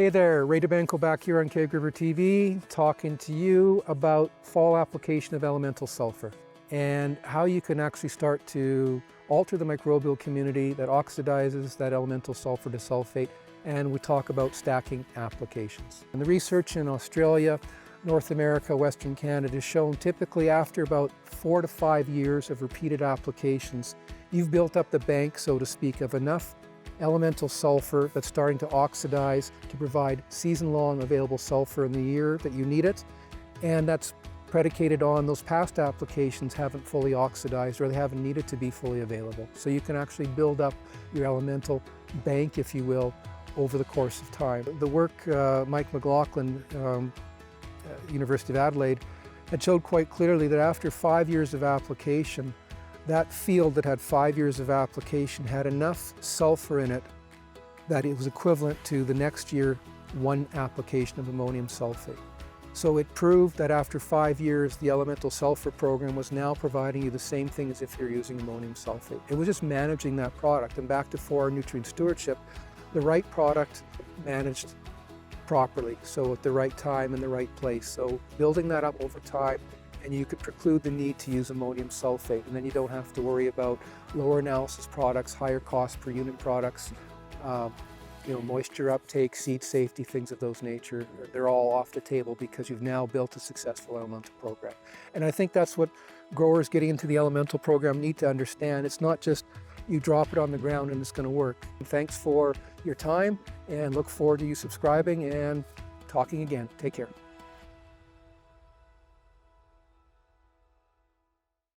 Hey there, Ray DeBanco back here on Keg River TV, talking to you about fall application of elemental sulfur and how you can actually start to alter the microbial community that oxidizes that elemental sulfur to sulfate, and we talk about stacking applications. And the research in Australia, North America, Western Canada has shown typically after about 4 to 5 years of repeated applications, you've built up the bank, so to speak, of enough elemental sulfur that's starting to oxidize to provide season-long available sulfur in the year that you need it. And that's predicated on those past applications haven't fully oxidized or they haven't needed to be fully available. So you can actually build up your elemental bank, if you will, over the course of time. The work Mike McLaughlin, University of Adelaide, had showed quite clearly that after 5 years of application, that field that had 5 years of application had enough sulfur in it that it was equivalent to the next year 1 application of ammonium sulfate. So it proved that after 5 years, the elemental sulfur program was now providing you the same thing as if you're using ammonium sulfate. It was just managing that product. And back to 4 nutrient stewardship, the right product managed properly, so at the right time in the right place. So building that up over time, and you could preclude the need to use ammonium sulfate, and then you don't have to worry about lower analysis products, higher cost per unit products, moisture uptake, seed safety, things of those nature. They're all off the table because you've now built a successful elemental program. And I think that's what growers getting into the elemental program need to understand. It's not just you drop it on the ground and it's going to work. Thanks for your time, and look forward to you subscribing and talking again. Take care.